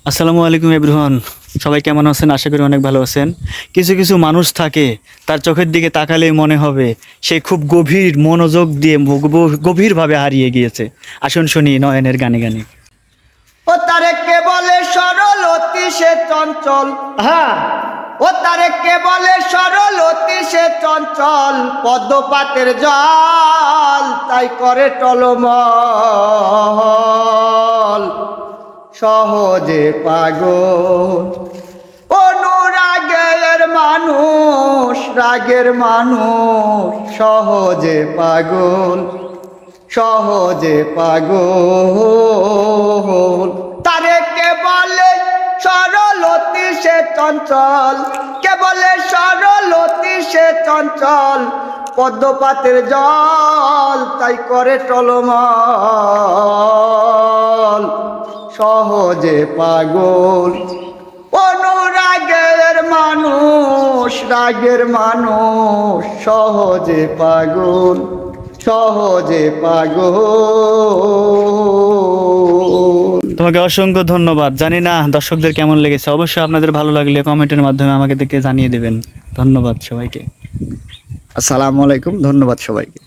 আসসালামু আলাইকুম এভরিওয়ান। সবাই কেমন আছেন? আশা করি অনেক ভালো আছেন। কিছু কিছু মানুষ থাকে, তার চোখের দিকে তাকালেই মনে হবে সে খুব গভীর মনোযোগ দিয়ে গভীরভাবে হারিয়ে গিয়েছে। আসুন শুনি নয়নের গানে গানে। ও তারে কে বলে সরল অতি সে চঞ্চল। হ্যাঁ, ও তারে কে বলে সরল অতি সে চঞ্চল, পদ্মপাতের জল তাই করে টলমল, সহজে পাগল। অনুরাগের মানুষ, রাগের মানুষ, সহজে পাগল, সহজে পাগল। তারে কে বলে সরল অতি সে চঞ্চল, কে বলে সরল অতি সে চঞ্চল, পদ্মপাতের জল তাই করে টলমল, সহজে পাগল। অনুরাগের মানুষ, রাগের মানুষ, সহজে পাগল, সহজে পাগল। তোমাকে অসংখ্য ধন্যবাদ। জানি না দর্শকদের কেমন লেগেছে, অবশ্যই আপনাদের ভালো লাগলে কমেন্টের মাধ্যমে আমাকে দেখে জানিয়ে দেবেন। ধন্যবাদ সবাইকে। আসসালামু আলাইকুম, ধন্যবাদ সবাইকে।